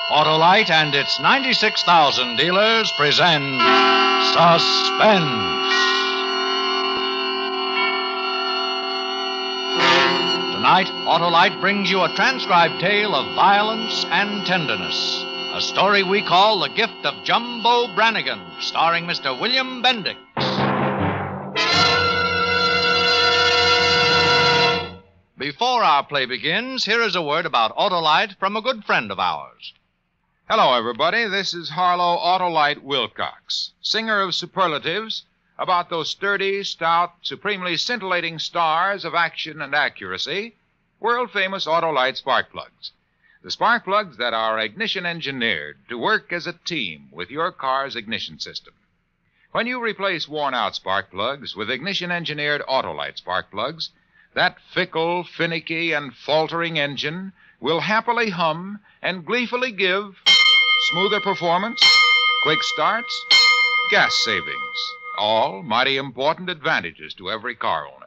Autolite and its 96,000 dealers present Suspense. Tonight, Autolite brings you a transcribed tale of violence and tenderness. A story we call The Gift of Jumbo Brannigan, starring Mr. William Bendix. Before our play begins, here is a word about Autolite from a good friend of ours. Hello, everybody. This is Harlow Autolite Wilcox, singer of superlatives about those sturdy, stout, supremely scintillating stars of action and accuracy, world-famous Autolite spark plugs. The spark plugs that are ignition engineered to work as a team with your car's ignition system. When you replace worn-out spark plugs with ignition-engineered Autolite spark plugs, that fickle, finicky, and faltering engine will happily hum and gleefully give smoother performance, quick starts, gas savings, all mighty important advantages to every car owner.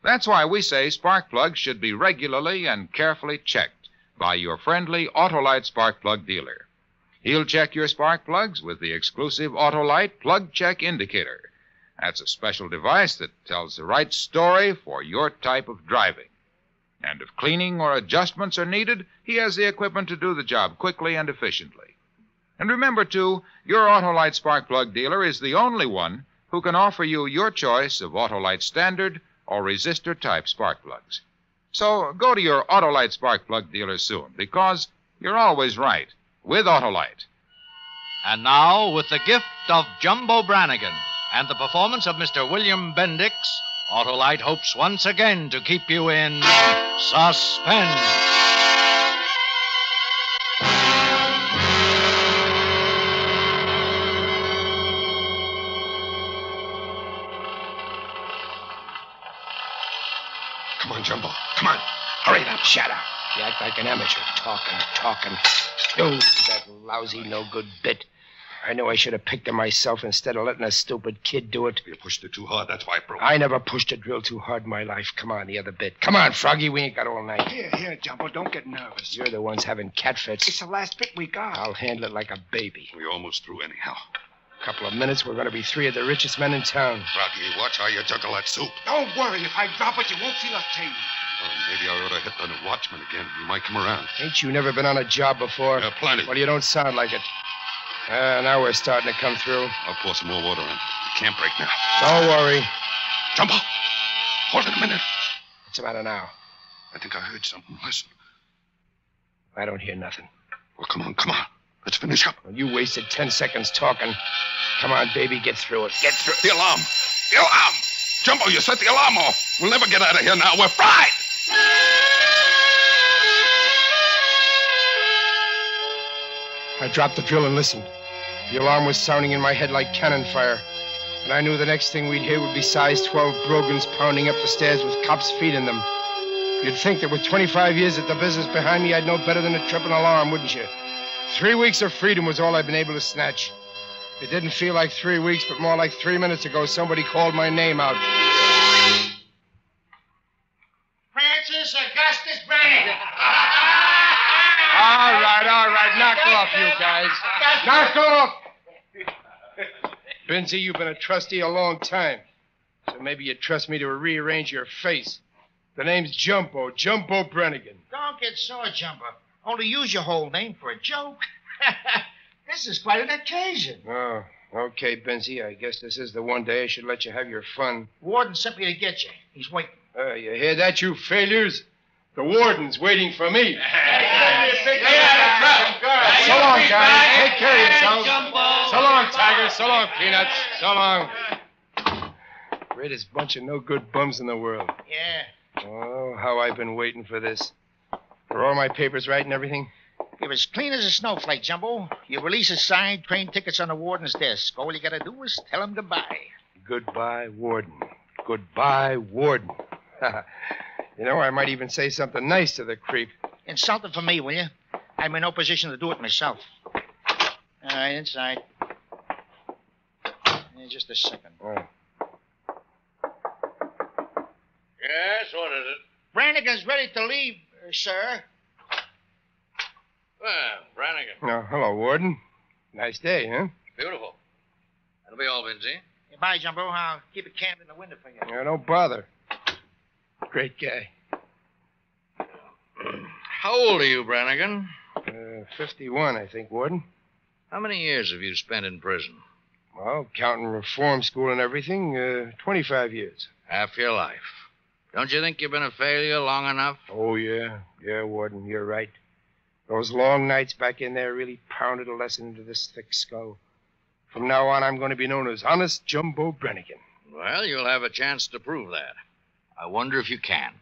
That's why we say spark plugs should be regularly and carefully checked by your friendly Autolite spark plug dealer. He'll check your spark plugs with the exclusive Autolite Plug Check Indicator. That's a special device that tells the right story for your type of driving. And if cleaning or adjustments are needed, he has the equipment to do the job quickly and efficiently. And remember, too, your Autolite spark plug dealer is the only one who can offer you your choice of Autolite standard or resistor-type spark plugs. So go to your Autolite spark plug dealer soon, because you're always right with Autolite. And now, with the gift of Jumbo Brannigan and the performance of Mr. William Bendix, Autolite hopes once again to keep you in suspense. Come on, Jumbo. Come on. Hurry it up. Shut up. You act like an amateur. Talking. Oh, that lousy, no-good bit. I knew I should have picked it myself instead of letting a stupid kid do it. You pushed it too hard. That's why it broke. I never pushed a drill too hard in my life. Come on, the other bit. Come on, Froggy. We ain't got all night. Here, Jumbo. Don't get nervous. You're the ones having cat fits. It's the last bit we got. I'll handle it like a baby. We're almost through anyhow. Couple of minutes, we're going to be three of the richest men in town. Froggy, watch how you juggle that soup. Don't worry. If I drop it, you won't feel a thing. Oh, maybe I ought to hit the watchman again. He might come around. Ain't you never been on a job before? Yeah, plenty. Well, you don't sound like it. Now we're starting to come through. I'll pour some more water in. We can't break now. Don't worry. Jumbo! Hold it a minute. What's the matter now? I think I heard something. Listen. I don't hear nothing. Well, come on. Let's finish up. Well, you wasted 10 seconds talking. Come on, baby, get through it. Get through it. The alarm! Jumbo, you set the alarm off. We'll never get out of here now. We're fried! I dropped the drill and listened. The alarm was sounding in my head like cannon fire. And I knew the next thing we'd hear would be size 12 brogans pounding up the stairs with cops' feet in them. You'd think that with 25 years at the business behind me, I'd know better than to trip an alarm, wouldn't you? 3 weeks of freedom was all I'd been able to snatch. It didn't feel like 3 weeks, but more like 3 minutes ago, somebody called my name out. Francis Augustus Brannigan. All right. Knock off, you guys. Knock off! Benzie, you've been a trustee a long time. So maybe you'd trust me to rearrange your face. The name's Jumbo Brannigan. Don't get sore, Jumbo. Only use your whole name for a joke. This is quite an occasion. Oh, okay, Benzie. I guess this is the one day I should let you have your fun. Warden sent me to get you. He's waiting. You hear that, you failures? The warden's waiting for me. So long, guys. Take care of yourselves. So long, Tiger. So long, Peanuts. So long. Greatest bunch of no-good bums in the world. Yeah. Oh, how I've been waiting for this. Are all my papers right and everything? You're as clean as a snowflake, Jumbo. Your release is signed, train tickets on the warden's desk. All you gotta do is tell him goodbye. Goodbye, warden. Goodbye, warden. You know, I might even say something nice to the creep. Insult it for me, will you? I'm in no position to do it myself. All right, inside. Just a second. Oh. Yes, what is it? Brannigan's ready to leave, sir. Well, Brannigan. Oh, hello, Warden. Nice day, huh? Beautiful. That'll be all, Vinzy. Hey, bye, Jumbo. I'll keep it camped in the window for you. Yeah, don't bother. Great guy. How old are you, Brannigan? 51, I think, Warden. How many years have you spent in prison? Well, counting reform school and everything, 25 years. Half your life. Don't you think you've been a failure long enough? Oh, yeah. Yeah, Warden, you're right. Those long nights back in there really pounded a lesson into this thick skull. From now on, I'm going to be known as Honest Jumbo Brannigan. Well, you'll have a chance to prove that. I wonder if you can.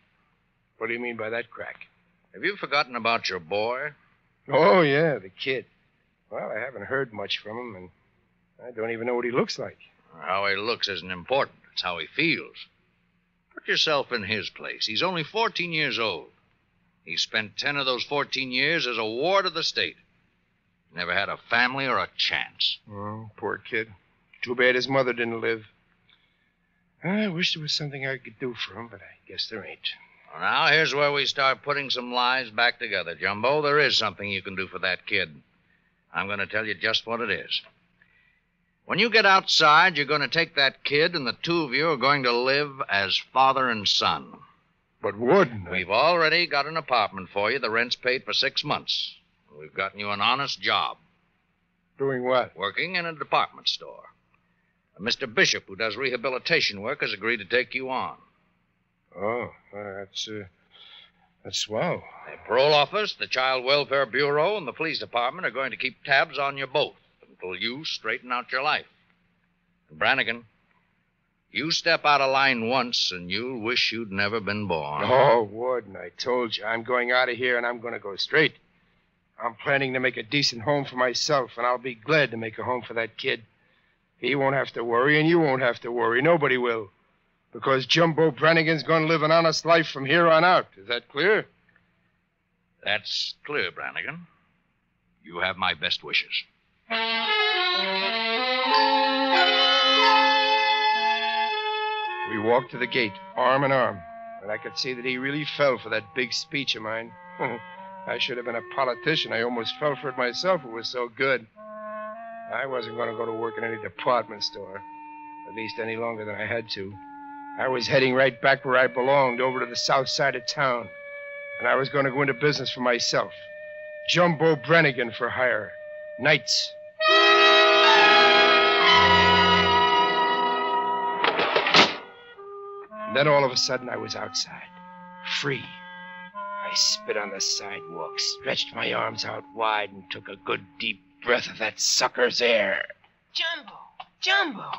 What do you mean by that, Crack? Have you forgotten about your boy? Oh, yeah, the kid. Well, I haven't heard much from him, and I don't even know what he looks like. How he looks isn't important. It's how he feels. Put yourself in his place. He's only 14 years old. He spent 10 of those 14 years as a ward of the state. Never had a family or a chance. Oh, poor kid. Too bad his mother didn't live. I wish there was something I could do for him, but I guess there ain't. Well, now, here's where we start putting some lives back together, Jumbo. There is something you can do for that kid. I'm going to tell you just what it is. When you get outside, you're going to take that kid, and the two of you are going to live as father and son. But Warden... We've already got an apartment for you. The rent's paid for 6 months. We've gotten you an honest job. Doing what? Working in a department store. Mr. Bishop, who does rehabilitation work, has agreed to take you on. Oh, that's swell. The parole office, the Child Welfare Bureau, and the police department are going to keep tabs on you both until you straighten out your life. And Brannigan, you step out of line once, and you'll wish you'd never been born. Oh, Warden, I told you. I'm going out of here, and I'm going to go straight. I'm planning to make a decent home for myself, and I'll be glad to make a home for that kid. He won't have to worry, and you won't have to worry. Nobody will. Because Jumbo Brannigan's going to live an honest life from here on out. Is that clear? That's clear, Brannigan. You have my best wishes. We walked to the gate, arm in arm, and I could see that he really fell for that big speech of mine. I should have been a politician. I almost fell for it myself. It was so good. I wasn't going to go to work in any department store, at least any longer than I had to. I was heading right back where I belonged, over to the south side of town. And I was going to go into business for myself. Jumbo Brannigan for hire. Nights. And then all of a sudden I was outside. Free. I spit on the sidewalk, stretched my arms out wide, and took a good deep breath of that sucker's air. Jumbo.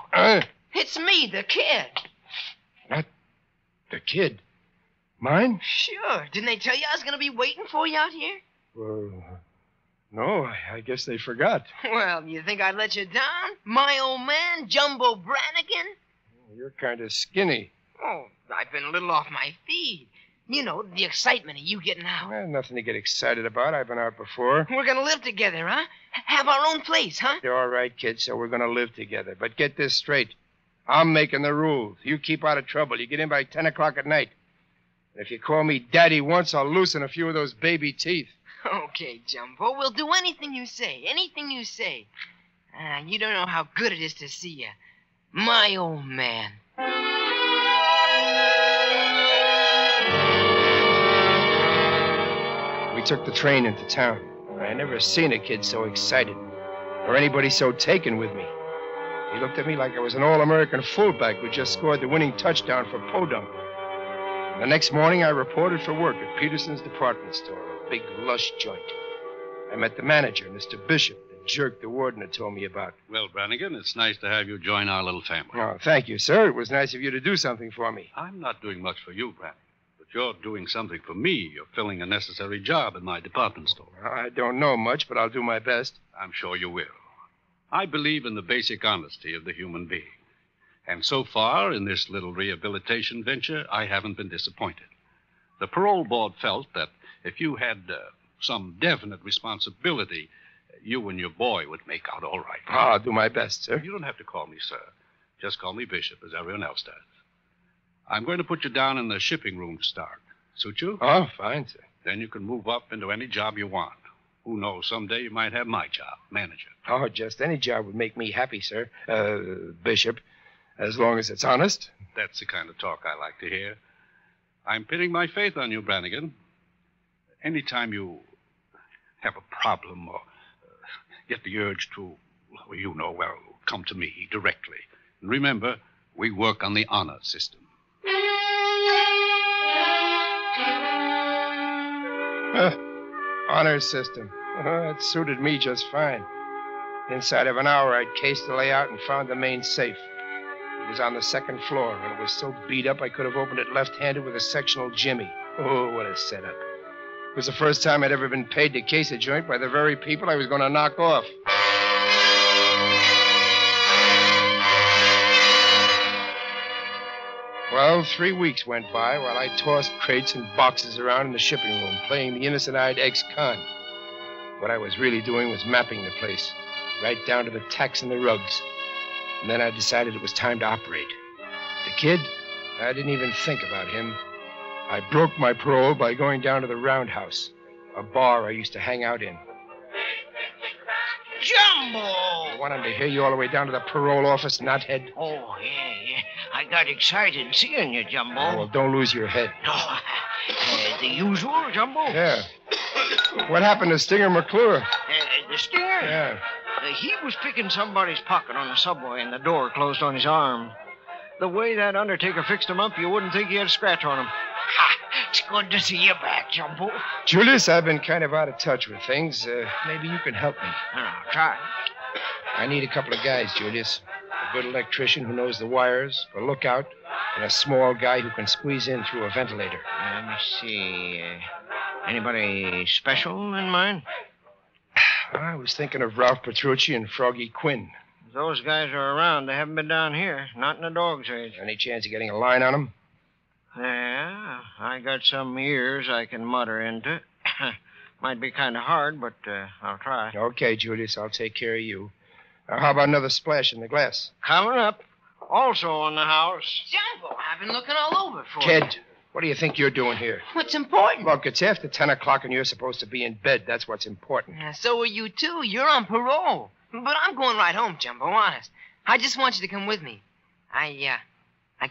It's me, the kid. What? The kid? Mine? Sure. Didn't they tell you I was going to be waiting for you out here? Well, no, I guess they forgot. Well, you think I'd let you down? My old man, Jumbo Brannigan? You're kind of skinny. Oh, I've been a little off my feed. You know, the excitement of you getting out. Well, nothing to get excited about. I've been out before. We're going to live together, huh? Have our own place, huh? You're all right, kid, so we're going to live together. But get this straight. I'm making the rules. You keep out of trouble. You get in by 10 o'clock at night. And if you call me Daddy once, I'll loosen a few of those baby teeth. Okay, Jumbo. We'll do anything you say. Anything you say. You don't know how good it is to see you. My old man. We took the train into town. I never seen a kid so excited, or anybody so taken with me. He looked at me like I was an All-American fullback who just scored the winning touchdown for Podunk. The next morning, I reported for work at Peterson's department store, a big, lush joint. I met the manager, Mr. Bishop, the jerk the warden had told me about. Well, Brannigan, it's nice to have you join our little family. Oh, thank you, sir. It was nice of you to do something for me. I'm not doing much for you, Brannigan, but you're doing something for me. You're filling a necessary job in my department store. I don't know much, but I'll do my best. I'm sure you will. I believe in the basic honesty of the human being. And so far, in this little rehabilitation venture, I haven't been disappointed. The parole board felt that if you had some definite responsibility, you and your boy would make out all right. I'll do my best, sir. You don't have to call me sir. Just call me Bishop, as everyone else does. I'm going to put you down in the shipping room to start. Suit you? Oh, fine, sir. Then you can move up into any job you want. Who knows, someday you might have my job, manager. Oh, just any job would make me happy, sir. Bishop, as long as it's honest. That's the kind of talk I like to hear. I'm pinning my faith on you, Brannigan. Anytime you have a problem or get the urge to, come to me directly. And remember, we work on the honor system. Honor system. That suited me just fine. Inside of an hour, I'd cased the layout and found the main safe. It was on the second floor, and it was so beat up I could have opened it left-handed with a sectional jimmy. Oh, what a setup. It was the first time I'd ever been paid to case a joint by the very people I was going to knock off. Well, 3 weeks went by while I tossed crates and boxes around in the shipping room, playing the innocent-eyed ex-con. What I was really doing was mapping the place, right down to the tacks and the rugs. And then I decided it was time to operate. The kid, I didn't even think about him. I broke my parole by going down to the Roundhouse, a bar I used to hang out in. Jumbo! I wanted to hear you all the way down to the parole office, nuthead. Oh, yeah. I got excited seeing you, Jumbo. Oh, well, don't lose your head. Oh, the usual, Jumbo? Yeah. What happened to Stinger McClure? The Stinger? Yeah. He was picking somebody's pocket on the subway and the door closed on his arm. The way that undertaker fixed him up, you wouldn't think he had a scratch on him. Ha! It's good to see you back, Jumbo. Julius, I've been kind of out of touch with things. Maybe you can help me. I'll try. I need a couple of guys, Julius. A good electrician who knows the wires, a lookout, and a small guy who can squeeze in through a ventilator. Let me see. Anybody special in mind? I was thinking of Ralph Petrucci and Froggy Quinn. Those guys are around. They haven't been down here. Not in the dog's age. Any chance of getting a line on them? Yeah, I got some ears I can mutter into. Might be kind of hard, but I'll try. Okay, Julius, I'll take care of you. How about another splash in the glass? Coming up. Also on the house. Jumbo, I've been looking all over for you. Kid, what do you think you're doing here? What's important? Look, it's after 10 o'clock and you're supposed to be in bed. That's what's important. So are you, too. You're on parole. But I'm going right home, Jumbo, honest. I just want you to come with me. I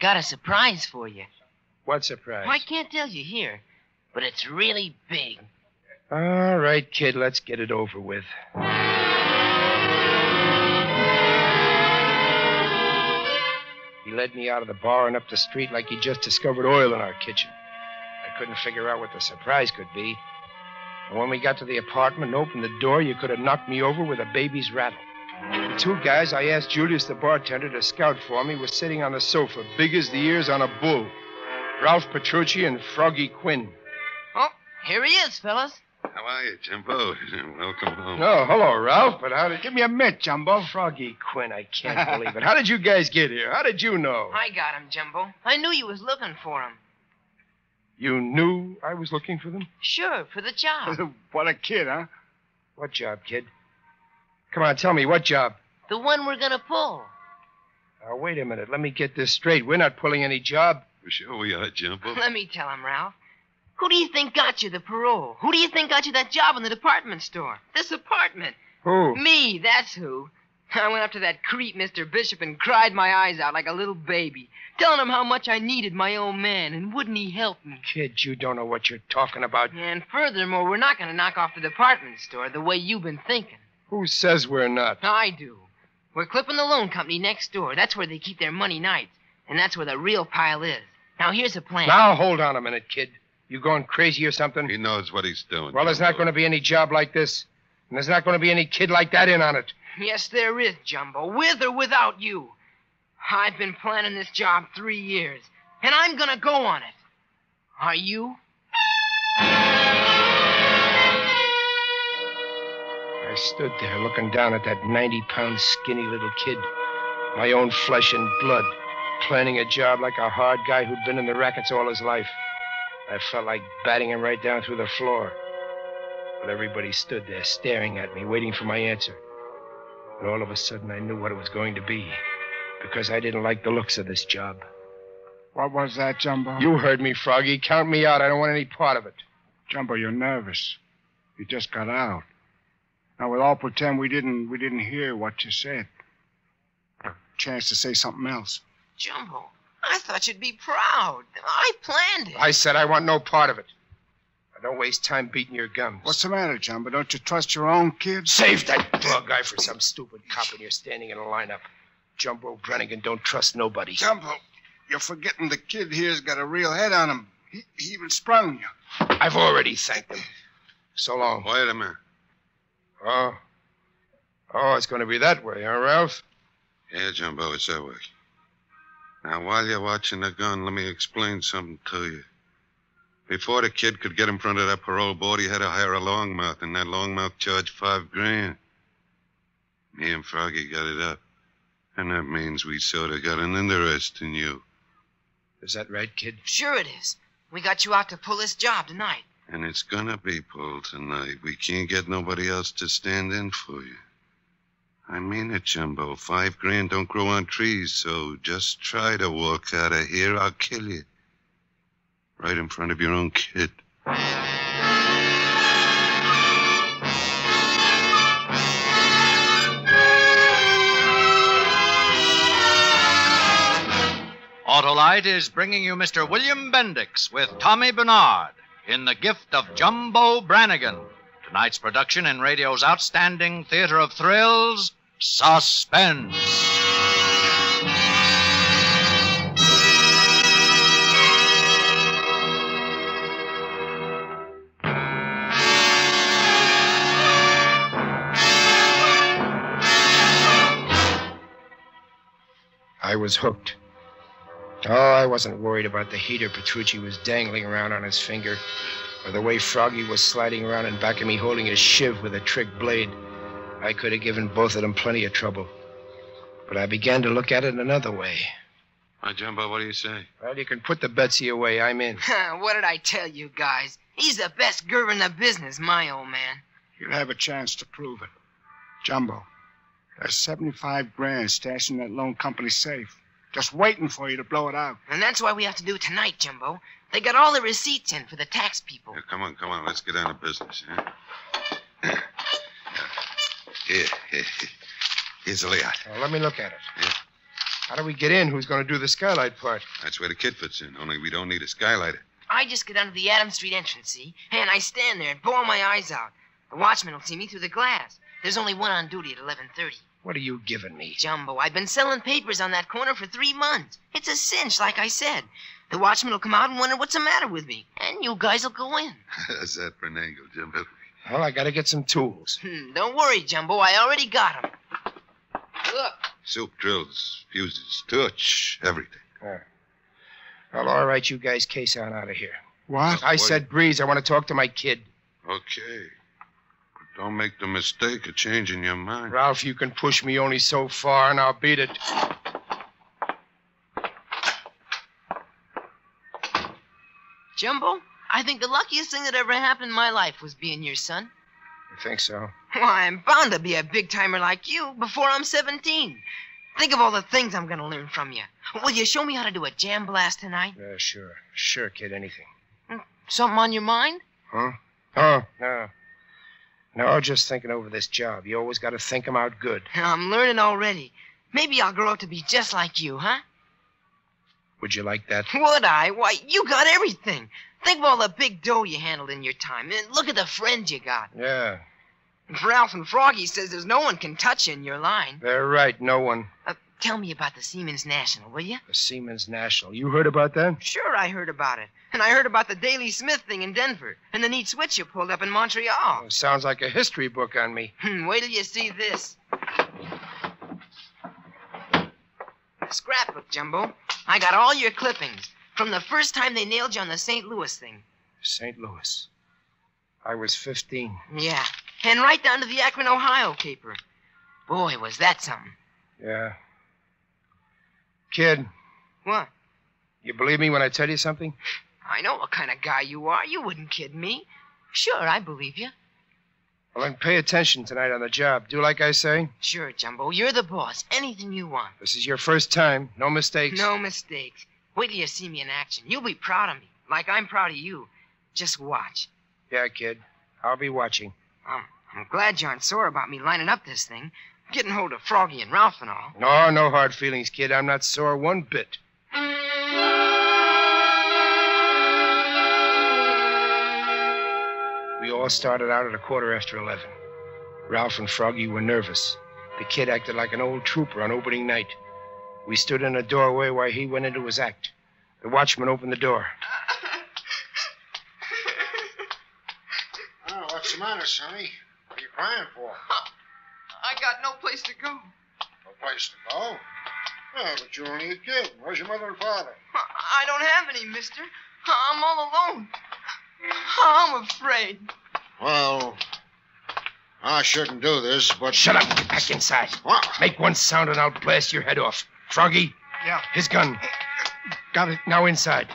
got a surprise for you. What surprise? Well, I can't tell you here, but it's really big. All right, kid, let's get it over with. He led me out of the bar and up the street like he just discovered oil in our kitchen. I couldn't figure out what the surprise could be. And when we got to the apartment and opened the door, you could have knocked me over with a baby's rattle. The two guys I asked Julius, the bartender, to scout for me were sitting on the sofa, big as the ears on a bull. Ralph Petrucci and Froggy Quinn. Oh, here he is, fellas. How are you, Jumbo? Welcome home. Oh, hello, Ralph. But how did... Give me a mitt, Jumbo. Froggy Quinn, I can't believe it. How did you guys get here? How did you know? I got him, Jumbo. I knew you was looking for him. You knew I was looking for them? Sure, for the job. What a kid, huh? What job, kid? Come on, tell me, what job? The one we're gonna pull. Now, wait a minute. Let me get this straight. We're not pulling any job. Sure we are, Jumbo. Let me tell him, Ralph. Who do you think got you the parole? Who do you think got you that job in the department store? This apartment. Who? Me, that's who. I went up to that creep, Mr. Bishop, and cried my eyes out like a little baby, telling him how much I needed my own man, and wouldn't he help me? Kid, you don't know what you're talking about. And furthermore, we're not going to knock off the department store the way you've been thinking. Who says we're not? I do. We're clipping the loan company next door. That's where they keep their money nights, and that's where the real pile is. Now, here's a plan. Now, hold on a minute, kid. You going crazy or something? He knows what he's doing. Well, there's not going to be any job like this. And there's not going to be any kid like that in on it. Yes, there is, Jumbo, with or without you. I've been planning this job 3 years, and I'm going to go on it. Are you? I stood there looking down at that 90-pound skinny little kid, my own flesh and blood, planning a job like a hard guy who'd been in the rackets all his life. I felt like batting him right down through the floor. But everybody stood there staring at me, waiting for my answer. And all of a sudden, I knew what it was going to be, because I didn't like the looks of this job. What was that, Jumbo? You heard me, Froggy. Count me out. I don't want any part of it. Jumbo, you're nervous. You just got out. Now, we'll all pretend we didn't hear what you said. A chance to say something else. Jumbo, I thought you'd be proud. I planned it. I said I want no part of it. Now, don't waste time beating your gums. What's the matter, Jumbo? Don't you trust your own kid? Save that dog guy for some stupid cop when you're standing in a lineup. Jumbo Brannigan don't trust nobody. Jumbo, you're forgetting the kid here's got a real head on him. He even sprung you. I've already thanked him. So long. Wait a minute. Oh, it's going to be that way, huh, Ralph? Yeah, Jumbo, it's that way. Now, while you're watching the gun, let me explain something to you. Before the kid could get in front of that parole board, he had to hire a longmouth, and that longmouth charged $5,000. Me and Froggy got it up. And that means we sort of got an interest in you. Is that right, kid? Sure it is. We got you out to pull this job tonight. And it's gonna be pulled tonight. We can't get nobody else to stand in for you. I mean it, Jumbo. $5,000 don't grow on trees, so just try to walk out of here. I'll kill you. Right in front of your own kid. Autolite is bringing you Mr. William Bendix with Tommy Bernard in The Gift of Jumbo Brannigan. Tonight's production in radio's outstanding theater of thrills, Suspense. I was hooked. Oh, I wasn't worried about the heater Petrucci was dangling around on his finger, or the way Froggy was sliding around in back of me holding his shiv with a trick blade. I could have given both of them plenty of trouble. But I began to look at it another way. Hi, Jumbo, what do you say? Well, you can put the Betsy away. I'm in. What did I tell you guys? He's the best grr in the business, my old man. You'll have a chance to prove it. Jumbo, there's $75,000 stashed in that loan company safe. Just waiting for you to blow it out. And that's why we have to do it tonight, Jumbo. They got all the receipts in for the tax people. Yeah, come on. Let's get down to business, huh? Here. Here's the layout. Well, let me look at it. Yeah. How do we get in? Who's going to do the skylight part? That's where the kid fits in, only we don't need a skylighter. I just get under the Adams Street entrance, see? And I stand there and bawl my eyes out. The watchman will see me through the glass. There's only one on duty at 11:30. What are you giving me? Jumbo, I've been selling papers on that corner for 3 months. It's a cinch, like I said. The watchman will come out and wonder what's the matter with me. And you guys will go in. How's that for an angle, Jumbo? Well, I got to get some tools. Don't worry, Jumbo. I already got them. Look. Soup, drills, fuses, torch, everything. Well, all right, you guys case on out of here. What? I said breeze. I want to talk to my kid. Okay. But don't make the mistake of changing your mind. Ralph, you can push me only so far, and I'll beat it. Jumbo, I think the luckiest thing that ever happened in my life was being your son. You think so? Why, I'm bound to be a big-timer like you before I'm 17. Think of all the things I'm going to learn from you. Will you show me how to do a jam blast tonight? Yeah, sure. Sure, kid, anything. Something on your mind? Huh? Oh, no. No, just thinking over this job. You always got to think 'em out good. I'm learning already. Maybe I'll grow up to be just like you, huh? Would you like that? Would I? Why, you got everything. Think of all the big dough you handled in your time. And look at the friends you got. Yeah. Ralph and Froggy says there's no one can touch you in your line. They're right, no one. Tell me about the Seamen's National, will you? The Seamen's National. You heard about that? Sure, I heard about it. And I heard about the Daily Smith thing in Denver. And the neat switch you pulled up in Montreal. Oh, sounds like a history book on me. Wait till you see this. Scrapbook, Jumbo. I got all your clippings. From the first time they nailed you on the St. Louis thing. St. Louis. I was 15. Yeah. And right down to the Akron, Ohio caper. Boy, was that something. Yeah. Kid. What? You believe me when I tell you something? I know what kind of guy you are. You wouldn't kid me. Sure, I believe you. Well, then pay attention tonight on the job. Do like I say? Sure, Jumbo. You're the boss. Anything you want. This is your first time. No mistakes. No mistakes. Wait till you see me in action. You'll be proud of me. Like I'm proud of you. Just watch. Yeah, kid. I'll be watching. I'm glad you aren't sore about me lining up this thing. Getting hold of Froggy and Ralph and all. No, no hard feelings, kid. I'm not sore one bit. We all started out at 11:15. Ralph and Froggy were nervous. The kid acted like an old trooper on opening night. We stood in a doorway while he went into his act. The watchman opened the door. Oh, what's the matter, Sonny? What are you crying for? I got no place to go. No place to go? Oh, but you're only a kid. Where's your mother and father? I don't have any, mister. I'm all alone. I'm afraid. Well, I shouldn't do this, but... Shut up. Get back inside. What? Make one sound and I'll blast your head off. Froggy? Yeah. His gun. Got it. Now inside.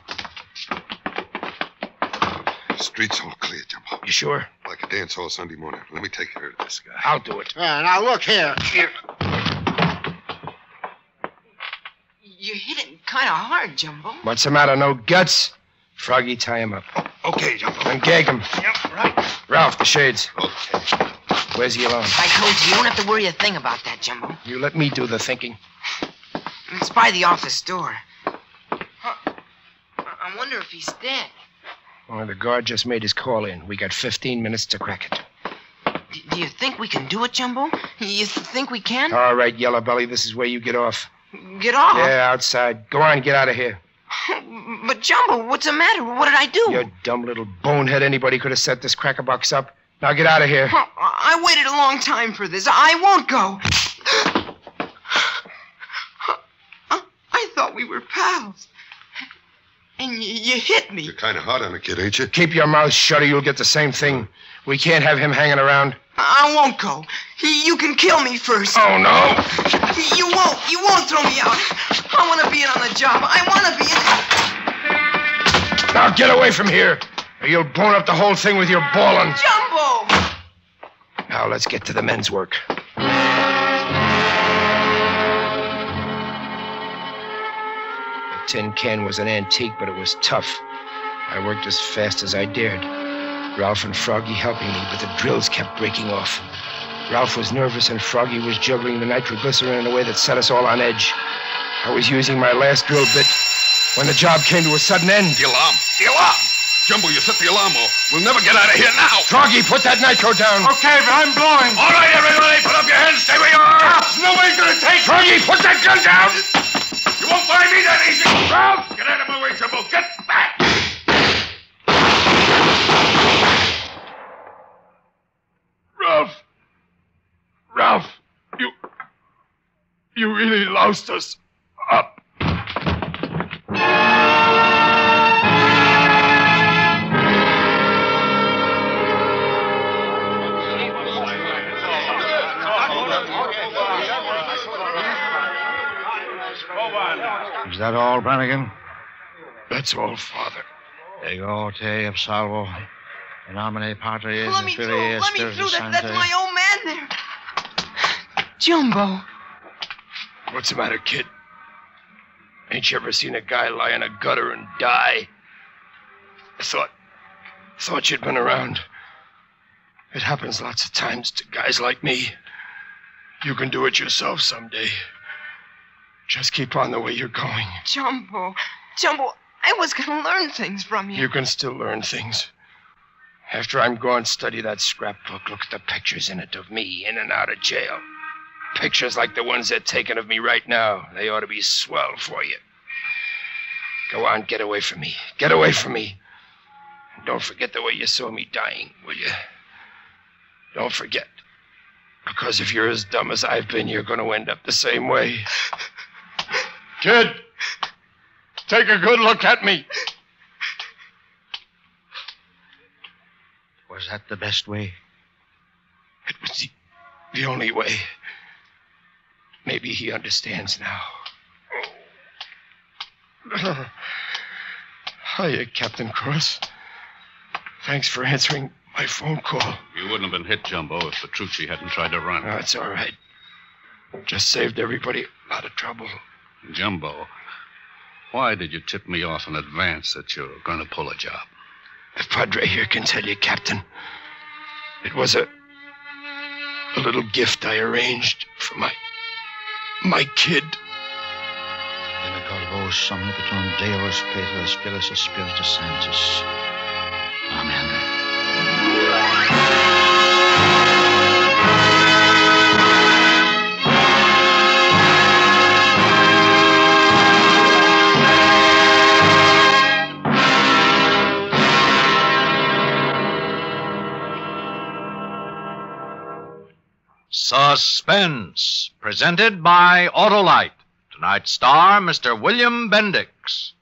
Street's all clear, Jumbo. You sure? Like a dance hall Sunday morning. Let me take care of this guy. I'll do it. Now, look here. You hit it kind of hard, Jumbo. What's the matter? No guts? Froggy, tie him up. Okay, Jumbo. And gag him. Yep, right. Ralph, the shades. Okay. Where's the alarm? I told you, you don't have to worry a thing about that, Jumbo. You let me do the thinking. It's by the office door. I wonder if he's dead. Well, the guard just made his call in. We got 15 minutes to crack it. Do you think we can do it, Jumbo? You think we can? All right, Yellow Belly, this is where you get off. Get off? Yeah, outside. Go on, get out of here. But, Jumbo, what's the matter? What did I do? You dumb little bonehead. Anybody could have set this crackerbox up. Now get out of here. I waited a long time for this. I won't go. I thought we were pals. And you hit me. You're kind of hot on the kid, ain't you? Keep your mouth shut or you'll get the same thing. We can't have him hanging around. I won't go. You can kill me first. Oh, no. You won't. You won't throw me out. I want to be in on the job. I want to be in. Now get away from here, or you'll bone up the whole thing with your ballin'. Jumbo! Now let's get to the men's work. The tin can was an antique, but it was tough. I worked as fast as I dared. Ralph and Froggy helping me, but the drills kept breaking off. Ralph was nervous, and Froggy was juggling the nitroglycerin in a way that set us all on edge. I was using my last drill bit when the job came to a sudden end. The alarm! The alarm! Jumbo, you set the alarm off. We'll never get out of here now. Froggy, put that nitro down. Okay, but I'm blowing. All right, everybody, put up your hands. Stay where you are. Nobody's gonna take me. Froggy, put that gun down. You won't find me that easy. Ralph, get out of my way, Jumbo. Get back. Ralph, you really loused us up. Is that all, Brannigan? That's all, Father. Ego te salvo. In nomine Patris Let me et through. Filii et Let me through. Spiritus That's Sancti. my old man there. Jumbo. What's the matter, kid? Ain't you ever seen a guy lie in a gutter and die? I thought you'd been around. It happens lots of times to guys like me. You can do it yourself someday. Just keep on the way you're going. Jumbo, I was going to learn things from you. You can still learn things. After I'm gone, study that scrapbook. Look at the pictures in it of me in and out of jail. Pictures like the ones they're taking of me right now. They ought to be swell for you. Go on, get away from me. Get away from me. And don't forget the way you saw me dying, will you? Don't forget. Because if you're as dumb as I've been, you're going to end up the same way. Kid, take a good look at me. Was that the best way? It was the only way. Maybe he understands now. Hiya, Captain Cross. Thanks for answering my phone call. You wouldn't have been hit, Jumbo, if Petrucci hadn't tried to run. Oh, it's all right. Just saved everybody a lot of trouble. Jumbo, why did you tip me off in advance that you were going to pull a job? The Padre here can tell you, Captain. It was a A little gift I arranged for my kid. Vos somnibitum Deus Petrus Spiritus Spiritus Sanctus. Amen. Suspense, presented by Autolite. Tonight's star, Mr. William Bendix.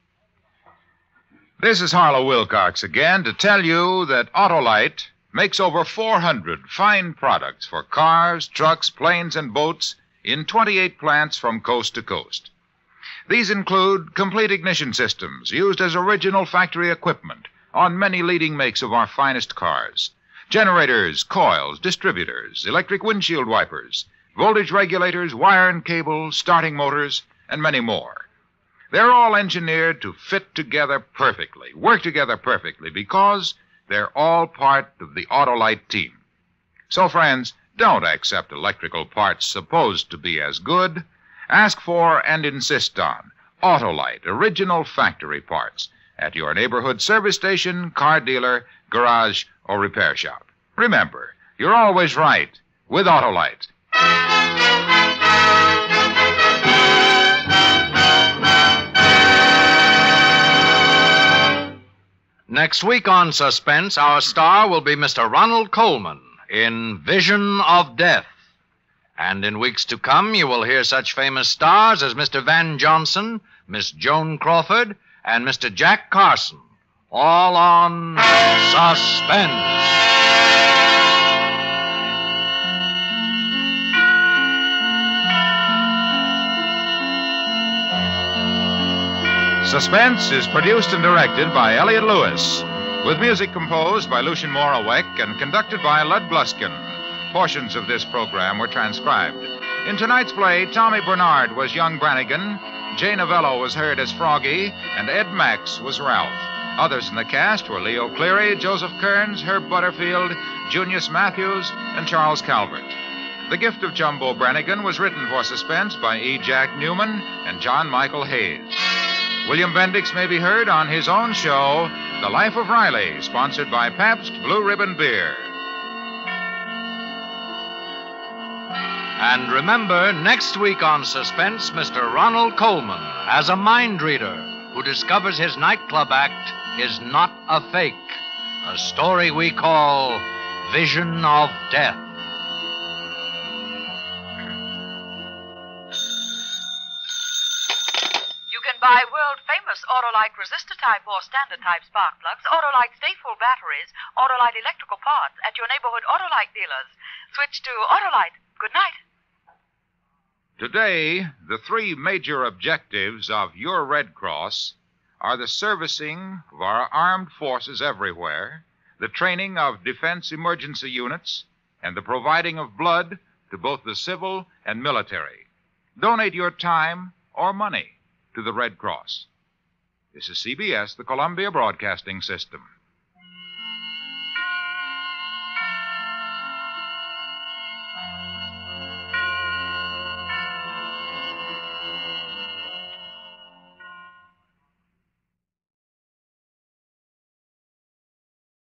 This is Harlow Wilcox again to tell you that Autolite makes over 400 fine products for cars, trucks, planes, and boats in 28 plants from coast to coast. These include complete ignition systems used as original factory equipment on many leading makes of our finest cars. Generators, coils, distributors, electric windshield wipers, voltage regulators, wire and cable, starting motors, and many more. They're all engineered to fit together perfectly, work together perfectly, because they're all part of the Autolite team. So, friends, don't accept electrical parts supposed to be as good. Ask for and insist on Autolite original factory parts at your neighborhood service station, car dealer, garage, or repair shop. Remember, you're always right with Autolite. Next week on Suspense, our star will be Mr. Ronald Colman in Vision of Death. And in weeks to come, you will hear such famous stars as Mr. Van Johnson, Miss Joan Crawford, and Mr. Jack Carson, all on Suspense. Suspense is produced and directed by Elliott Lewis, with music composed by Lucien Moraweck and conducted by Lud Bluskin. Portions of this program were transcribed. In tonight's play, Tommy Bernard was young Brannigan, Jay Novello was heard as Froggy, and Ed Max was Ralph. Others in the cast were Leo Cleary, Joseph Kearns, Herb Butterfield, Junius Matthews, and Charles Calvert. The Gift of Jumbo Brannigan was written for Suspense by E. Jack Newman and John Michael Hayes. William Bendix may be heard on his own show, The Life of Riley, sponsored by Pabst Blue Ribbon Beer. And remember, next week on Suspense, Mr. Ronald Colman as a mind reader who discovers his nightclub act is not a fake. A story we call Vision of Death. Buy world-famous Autolite resistor-type or standard-type spark plugs, Autolite stay-full batteries, Autolite electrical parts at your neighborhood Autolite dealers. Switch to Autolite. Good night. Today, the three major objectives of your Red Cross are the servicing of our armed forces everywhere, the training of defense emergency units, and the providing of blood to both the civil and military. Donate your time or money to the Red Cross. This is CBS, the Columbia Broadcasting System.